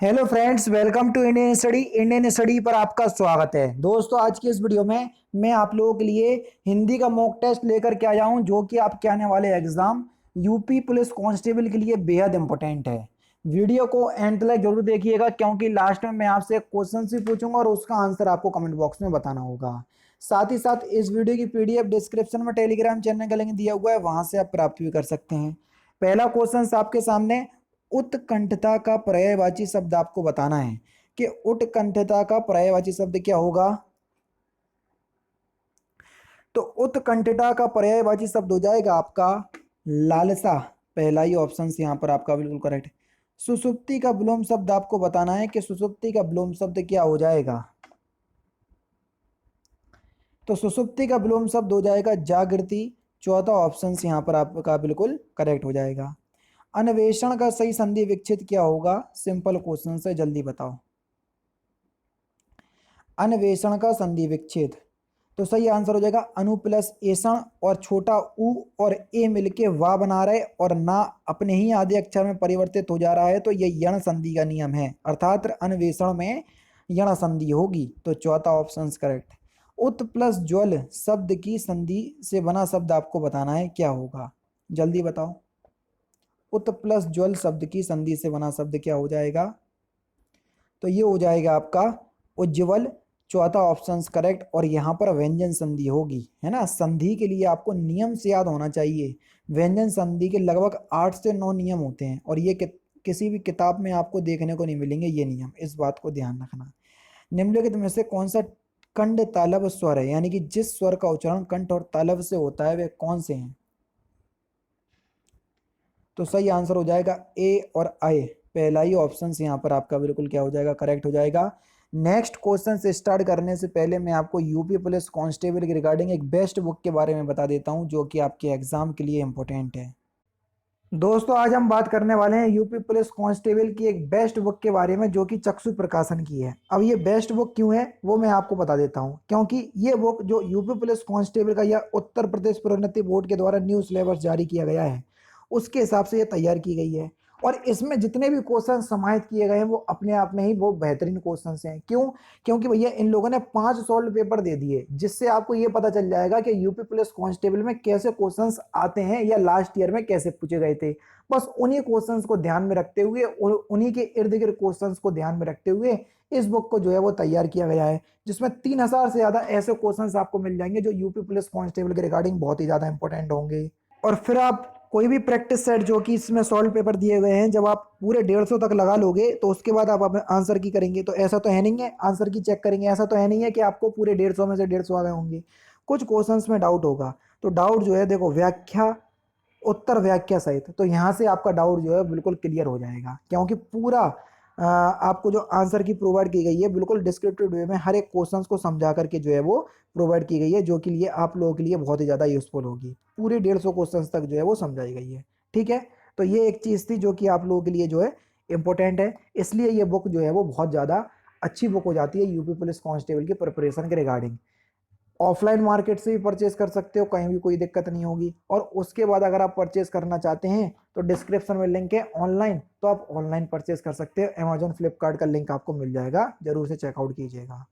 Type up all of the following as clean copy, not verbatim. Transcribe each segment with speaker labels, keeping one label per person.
Speaker 1: Hello friends, welcome to Indian study पर आपका स्वागत है। दोस्तों, आज की इस वीडियो में मैं आप लोगों के लिए हिंदी का मॉक टेस्ट लेकर के आया हूं, जो कि आपके आने वाले एग्जाम यूपी पुलिस कांस्टेबल के लिए बेहद इंपॉर्टेंट है। वीडियो को एंड तक जरूर देखिएगा, क्योंकि लास्ट में मैं आपसे क्वेश्चन भी पूछूंगा और उसका आंसर आपको कमेंट बॉक्स में बताना होगा। साथ ही साथ इस वीडियो की पीडीएफ डिस्क्रिप्शन में टेलीग्राम चैनल का लिंक दिया हुआ है, वहां से आप प्राप्त भी कर सकते हैं। पहला क्वेश्चन आपके सामने, उत्कंठता का पर्यायवाची शब्द आपको बताना है कि उत्कंठता का पर्यायवाची शब्द क्या होगा। तो उत्कंठता का पर्यायवाची शब्द हो जाएगा आपका लालसा। पहला ही ऑप्शन यहां पर आपका बिल्कुल करेक्ट। सुसुप्ति का विलोम शब्द आपको बताना है कि सुसुप्ति का विलोम शब्द क्या हो जाएगा। तो सुसुप्ति का विलोम शब्द हो जाएगा जागृति। चौथा ऑप्शन यहां पर आपका बिल्कुल करेक्ट हो जाएगा। अन्वेषण का सही संधि विच्छेद क्या होगा। सिंपल क्वेश्चन से जल्दी बताओ। अन्वेषण का संधि विच्छेद, तो सही आंसर हो जाएगा अनु प्लस एषण और छोटा उ और ए मिलके वा बना रहे और ना अपने ही आधे अक्षर में परिवर्तित हो जा रहा है, तो ये यण संधि का नियम है, अर्थात अन्वेषण में यण संधि होगी। तो चौथा ऑप्शन करेक्ट। उत प्लस ज्वल शब्द की संधि से बना शब्द आपको बताना है, क्या होगा, जल्दी बताओ। उत प्लस ज्वल शब्द की संधि से बना शब्द क्या हो जाएगा। तो ये हो जाएगा आपका उज्ज्वल। चौथा ऑप्शन करेक्ट। और यहाँ पर व्यंजन संधि होगी, है ना। संधि के लिए आपको नियम से याद होना चाहिए। व्यंजन संधि के लगभग 8 से 9 नियम होते हैं, और ये किसी भी किताब में आपको देखने को नहीं मिलेंगे ये नियम, इस बात को ध्यान रखना। निम्नलिखित में से कौन सा कंठ तालव स्वर है, यानी कि जिस स्वर का उच्चारण कंठ और तालव से होता है वे कौन से हैं। तो सही आंसर हो जाएगा ए और आई। पहला ही ऑप्शन यहाँ पर आपका बिल्कुल क्या हो जाएगा, करेक्ट हो जाएगा। नेक्स्ट क्वेश्चन से स्टार्ट करने से पहले मैं आपको यूपी पुलिस कांस्टेबल के रिगार्डिंग एक बेस्ट बुक के बारे में बता देता हूं, जो कि आपके एग्जाम के लिए इंपॉर्टेंट है। दोस्तों, आज हम बात करने वाले हैं यूपी पुलिस कांस्टेबल की एक बेस्ट बुक के बारे में, जो कि चक्षु प्रकाशन की है। अब ये बेस्ट बुक क्यों है वो मैं आपको बता देता हूं, क्योंकि ये बुक जो यूपी पुलिस कांस्टेबल का या उत्तर प्रदेश प्रोन्नति बोर्ड के द्वारा न्यू सिलेबस जारी किया गया है, उसके हिसाब से ये तैयार की गई है। और इसमें जितने भी क्वेश्चन समाहित किए गए हैं वो अपने आप में ही वो बेहतरीन क्वेश्चन हैं। क्यों? क्योंकि भैया इन लोगों ने 5 सॉल्व पेपर दे दिए, जिससे आपको ये पता चल जाएगा कि यूपी पुलिस कांस्टेबल में कैसे क्वेश्चंस आते हैं या लास्ट ईयर में कैसे पूछे गए थे। बस उन्हीं क्वेश्चंस को ध्यान में रखते हुए और उन्हीं के इर्द गिर्द क्वेश्चंस को ध्यान में रखते हुए इस बुक को जो है वो तैयार किया गया है, जिसमें 3000 से ज्यादा ऐसे क्वेश्चंस आपको मिल जाएंगे जो यूपी पुलिस कांस्टेबल के रिगार्डिंग बहुत ही ज्यादा इंपॉर्टेंट होंगे। और फिर आप कोई भी प्रैक्टिस सेट जो कि इसमें सॉल्व पेपर दिए गए हैं, जब आप पूरे 150 तक लगा लोगे तो उसके बाद आप आंसर की करेंगे। तो ऐसा तो है नहीं है आंसर की चेक करेंगे, ऐसा तो है नहीं है कि आपको पूरे 150 में से 150 आ गए होंगे। कुछ क्वेश्चंस में डाउट होगा, तो डाउट जो है देखो व्याख्या उत्तर व्याख्या सहित, तो यहाँ से आपका डाउट जो है बिल्कुल क्लियर हो जाएगा, क्योंकि पूरा आपको जो आंसर की प्रोवाइड की गई है बिल्कुल डिस्क्रिप्टिव वे में हर एक क्वेश्चंस को समझा करके जो है वो प्रोवाइड की गई है, जो कि लिए आप लोगों के लिए बहुत ही ज़्यादा यूजफुल होगी। पूरे 150 क्वेश्चंस तक जो है वो समझाई गई है। ठीक है, तो ये एक चीज़ थी जो कि आप लोगों के लिए जो है इंपॉर्टेंट है, इसलिए ये बुक जो है वो बहुत ज़्यादा अच्छी बुक हो जाती है यूपी पुलिस कांस्टेबल की प्रिपरेशन के रिगार्डिंग। ऑफलाइन मार्केट से भी परचेज कर सकते हो, कहीं भी कोई दिक्कत नहीं होगी। और उसके बाद अगर आप परचेज करना चाहते हैं तो डिस्क्रिप्शन में लिंक है ऑनलाइन, तो आप ऑनलाइन परचेज कर सकते हो। अमेजोन फ्लिपकार्ट का लिंक आपको मिल जाएगा, जरूर से चेकआउट कीजिएगा।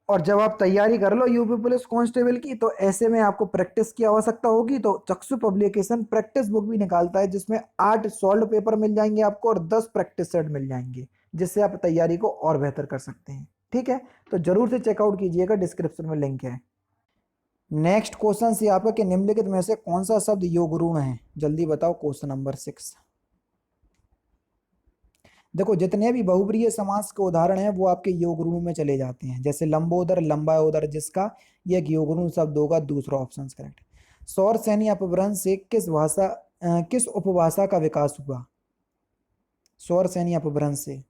Speaker 1: और जब आप तैयारी कर लो यूपी पुलिस कांस्टेबल की, तो ऐसे में आपको प्रैक्टिस की आवश्यकता होगी, तो चक्षु पब्लिकेशन प्रैक्टिस बुक भी निकालता है, जिसमें 8 सॉल्व पेपर मिल जाएंगे आपको और 10 प्रैक्टिस सेट मिल जाएंगे, जिससे आप तैयारी को और बेहतर कर सकते हैं। ठीक है, तो जरूर से चेकआउट कीजिएगा, डिस्क्रिप्शन में लिंक है। नेक्स्ट क्वेश्चन से आपका कि निम्नलिखित में से कौन सा शब्द योग ऋण है, जल्दी बताओ। Question number 6। देखो, जितने भी बहुब्रीहि समास के उदाहरण हैं वो आपके योग ऋण में चले जाते हैं, जैसे लंबोदर लंबाओदर, जिसका ये एक योग ऋण शब्द होगा, दूसरा ऑप्शन करेक्ट। सौर सैन्य अपभ्रंश से किस उपभाषा का विकास हुआ। सौर सैन्य अपभ्रंश से,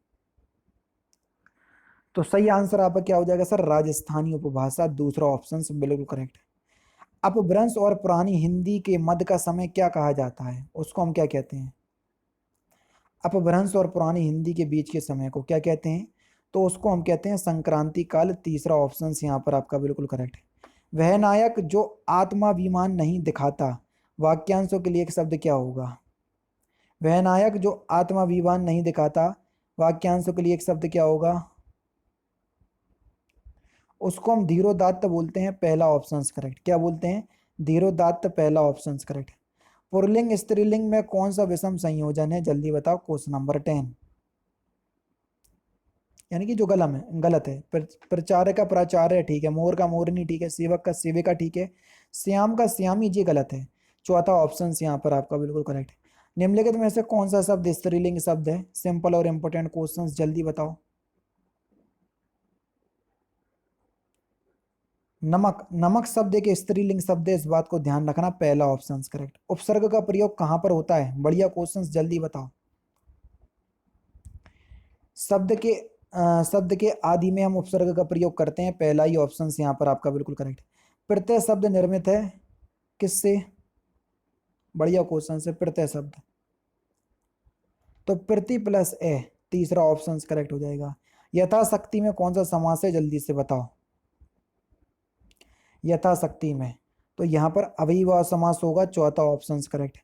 Speaker 1: तो सही आंसर आपका क्या हो जाएगा सर, राजस्थानी उपभाषा, दूसरा ऑप्शन बिल्कुल करेक्ट। अपभ्रंश और पुरानी हिंदी के मध्य का समय क्या कहा जाता है, उसको हम क्या कहते हैं। अपभ्रंश और पुरानी हिंदी के बीच के समय को क्या कहते हैं, तो उसको हम कहते हैं संक्रांति काल, तीसरा ऑप्शन यहाँ पर आपका बिल्कुल करेक्ट है। वह नायक जो आत्माभिमान नहीं दिखाता, वाक्यांशों के लिए एक शब्द क्या होगा। वह नायक जो आत्माभिमान नहीं दिखाता, वाक्यांशों के लिए एक शब्द क्या होगा? उसको हम धीरोदात्त बोलते हैं। पहला ऑप्शन करेक्ट। क्या बोलते हैं? धीरोदात्त, पहला ऑप्शन करेक्ट। पुल्लिंग स्त्रीलिंग में कौन सा विषम संयोजन है? जल्दी बताओ। क्वेश्चन नंबर 10, यानी कि जो गलत है। प्रचार का प्राचार्य ठीक है, मोर का मोरनी ठीक है, सेवक का सेविका ठीक है, श्याम का श्यामी जी गलत है। चौथा ऑप्शन यहाँ पर आपका बिल्कुल करेक्ट है। निम्नलिखित में से कौन सा शब्द स्त्रीलिंग शब्द है? सिंपल और इंपोर्टेंट क्वेश्चंस, जल्दी बताओ। नमक, नमक शब्द एक स्त्रीलिंग शब्द है, इस बात को ध्यान रखना। पहला ऑप्शन करेक्ट। उपसर्ग का प्रयोग कहां पर होता है? बढ़िया क्वेश्चंस, जल्दी बताओ। शब्द के शब्द के आदि में हम उपसर्ग का प्रयोग करते हैं। पहला ही ऑप्शन यहाँ पर आपका बिल्कुल करेक्ट। प्रत्यय शब्द निर्मित है किससे? बढ़िया क्वेश्चन से। प्रत्यय शब्द तो प्रति प्लस ए, तीसरा ऑप्शन करेक्ट हो जाएगा। यथाशक्ति में कौन सा समास है? जल्दी से बताओ। यथाशक्ति में तो यहाँ पर अव्ययीभाव समास होगा। चौथा ऑप्शन करेक्ट।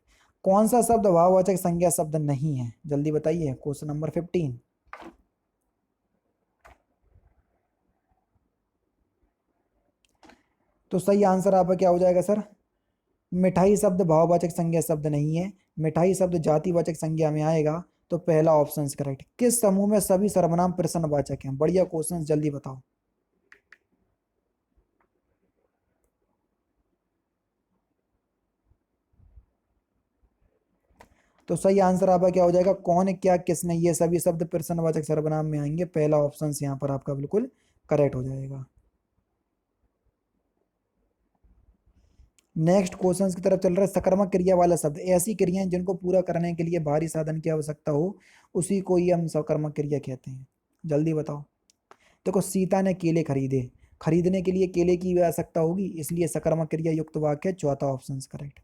Speaker 1: कौन सा शब्द भाववाचक संज्ञा शब्द नहीं है? जल्दी बताइए। Question number 15। तो सही आंसर आपका क्या हो जाएगा सर? मिठाई शब्द भाववाचक संज्ञा शब्द नहीं है। मिठाई शब्द जातिवाचक संज्ञा में आएगा। तो पहला ऑप्शन करेक्ट। किस समूह में सभी सर्वनाम प्रश्नवाचक हैं? बढ़िया क्वेश्चन, जल्दी बताओ। तो सही आंसर आपका क्या हो जाएगा? कौन, क्या, किसने, ये सभी शब्द प्रश्नवाचक सर्वनाम में आएंगे। पहला ऑप्शन यहाँ पर आपका बिल्कुल करेक्ट हो जाएगा। नेक्स्ट क्वेश्चन की तरफ चल रहा है। सकर्मक क्रिया वाला शब्द, ऐसी क्रियाएं जिनको पूरा करने के लिए बाहरी साधन की आवश्यकता हो, उसी को ही हम सकर्मक क्रिया कहते हैं। जल्दी बताओ। देखो, सीता ने केले खरीदे, खरीदने के लिए केले की आवश्यकता होगी, इसलिए सकर्मक क्रिया युक्त वाक्य है। चौथा ऑप्शन करेक्ट।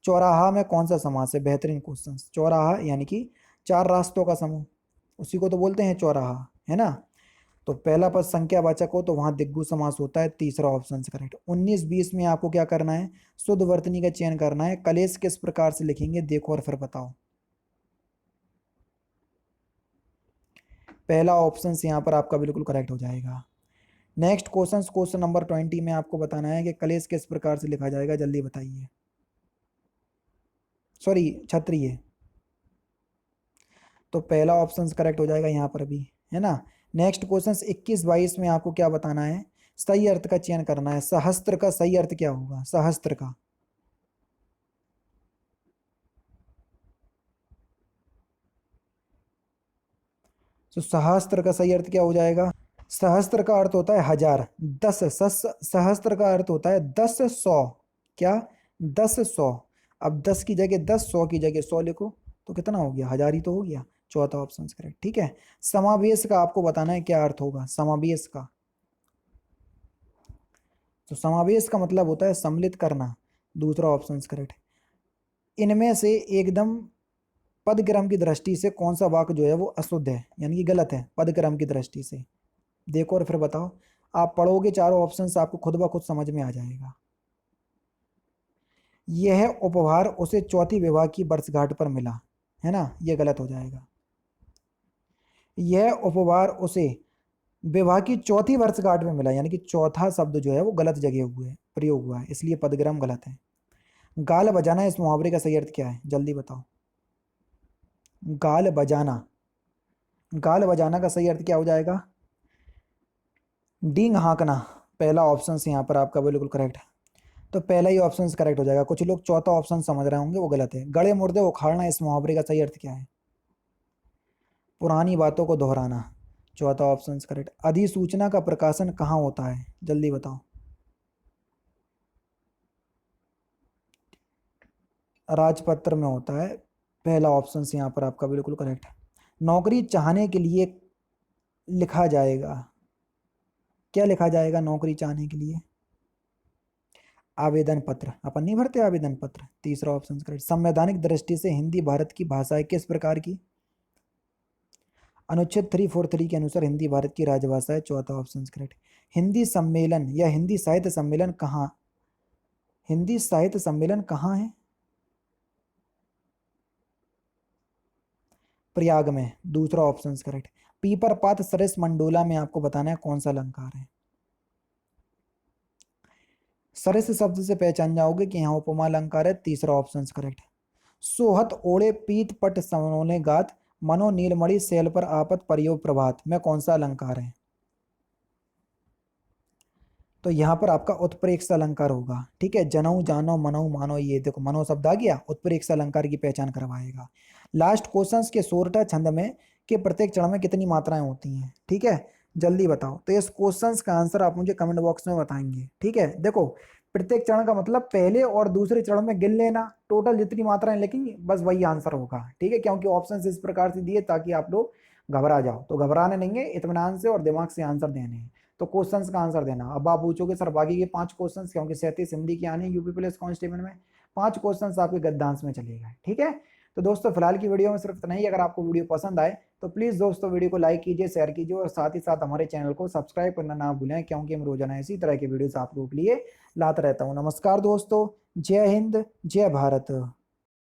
Speaker 1: चौराहा में कौन सा समास है? बेहतरीन क्वेश्चन। चौराहा यानी कि चार रास्तों का समूह, उसी को तो बोलते हैं चौराहा, है ना। तो पहला पद संख्यावाचक हो तो वहां दिग्गु समास होता है। तीसरा ऑप्शन करेक्ट। 19-20 में आपको क्या करना है? शुद्ध वर्तनी का चयन करना है। कलेश किस प्रकार से लिखेंगे देखो और फिर बताओ। पहला ऑप्शन यहाँ पर आपका बिल्कुल करेक्ट हो जाएगा। नेक्स्ट क्वेश्चन, क्वेश्चन नंबर 20 में आपको बताना है कि कलेश किस प्रकार से लिखा जाएगा। जल्दी बताइए। सॉरी, क्षत्रिय। तो पहला ऑप्शन करेक्ट हो जाएगा यहाँ पर भी, है ना। नेक्स्ट क्वेश्चन 21-22 में आपको क्या बताना है? सही अर्थ का चयन करना है। सहस्त्र का सही अर्थ क्या होगा? सहस्त्र का तो सहस्त्र का सही अर्थ क्या हो जाएगा? सहस्त्र का अर्थ होता है हजार। सहस्त्र का अर्थ होता है 10 100। क्या? 10 100। अब 10 की जगह 10, 100 की जगह 100 लिखो, तो कितना हो गया? हजार ही तो हो गया। चौथा ऑप्शन करेक्ट। ठीक है। समावेश का आपको बताना है क्या अर्थ होगा। समावेश का तो समावेश का मतलब होता है सम्मिलित करना। दूसरा ऑप्शन करेक्ट। इनमें से एकदम पदक्रम की दृष्टि से कौन सा वाक्य जो है वो अशुद्ध है, यानी कि गलत है पदक्रम की दृष्टि से? देखो और फिर बताओ। आप पढ़ोगे चारों ऑप्शंस, आपको खुद ब खुद समझ में आ जाएगा। यह उपहार उसे चौथी विवाह की वर्षगांठ पर मिला, है ना, यह गलत हो जाएगा। यह उपहार उसे विवाह की चौथी वर्षगांठ में मिला, यानी कि चौथा शब्द जो है वो गलत जगह हुआ है, प्रयोग हुआ है, इसलिए पदग्राम गलत है। गाल बजाना, इस मुहावरे का सही अर्थ क्या है? जल्दी बताओ। गाल बजाना, गाल बजाना का सही अर्थ क्या हो जाएगा? डींग हाँकना। पहला ऑप्शन यहाँ पर आपका बिल्कुल करेक्ट है। तो पहला ही ऑप्शन करेक्ट हो जाएगा। कुछ लोग चौथा ऑप्शन समझ रहे होंगे, वो गलत है। गड़े मुर्दे उखाड़ना, इस मुहावरे का सही अर्थ क्या है? पुरानी बातों को दोहराना। चौथा ऑप्शन करेक्ट। अधिसूचना का प्रकाशन कहाँ होता है? जल्दी बताओ। राजपत्र में होता है। पहला ऑप्शन यहाँ पर आपका बिल्कुल करेक्ट है। नौकरी चाहने के लिए लिखा जाएगा, क्या लिखा जाएगा नौकरी चाहने के लिए? आवेदन पत्र। अपन नहीं भरते आवेदन पत्र। तीसरा ऑप्शन करेक्ट। संवैधानिक दृष्टि से हिंदी भारत की भाषा है किस प्रकार की? अनुच्छेद 343 के अनुसार हिंदी भारत की राजभाषा है। चौथा ऑप्शन करेक्ट। हिंदी सम्मेलन या हिंदी साहित्य सम्मेलन कहाँ, हिंदी साहित्य सम्मेलन कहाँ है? प्रयाग में, दूसरा ऑप्शन करेक्ट। पीपर पात सरिस मंडोला में आपको बताना है कौन सा अलंकार है। सरिस शब्द से पहचान जाओगे कि यहाँ उपमा अलंकार है, तीसरा ऑप्शन करेक्ट। सोहत ओढ़े पीत पट सनोने गात, मनो नीलमणि शैल पर आपत परियो प्रभात में कौन सा अलंकार है। तो यहाँ पर आपका उत्प्रेक्ष अलंकार होगा। ठीक है, जनऊ जानो मनऊ मानो, ये देखो मनो शब्द आ गया, उत्प्रेक्ष अलंकार की पहचान करवाएगा। लास्ट क्वेश्चंस के सोरठा छंद में के प्रत्येक चरण में कितनी मात्राएं होती हैं। ठीक है, जल्दी बताओ। तो इस क्वेश्चंस का आंसर आप मुझे कमेंट बॉक्स में बताएंगे। ठीक है, देखो प्रत्येक चरण का मतलब पहले और दूसरे चरण में गिन लेना टोटल जितनी मात्राएं लिखेंगे, बस वही आंसर होगा। ठीक है, क्योंकि ऑप्शन इस प्रकार से दिए ताकि आप लोग घबरा जाओ, तो घबराने नहीं है, इत्मीनान से और दिमाग से आंसर देने हैं। तो क्वेश्चंस का आंसर देना। अब आप पूछोगे सर बाकी के 5 क्वेश्चंस, क्योंकि 37 हिंदी की आने यूपी पुलिस कांस्टेबल में 5 क्वेश्चंस आपके गद्दांश में चलेगा। ठीक है, तो दोस्तों फिलहाल की वीडियो में सिर्फ इतना ही। अगर आपको वीडियो पसंद आए तो प्लीज़ दोस्तों वीडियो को लाइक कीजिए, शेयर कीजिए और साथ ही साथ हमारे चैनल को सब्सक्राइब करना ना भूलें, क्योंकि हम रोजाना इसी तरह की वीडियोस आप लोगों के लिए लाता रहता हूँ। नमस्कार दोस्तों, जय हिंद, जय भारत।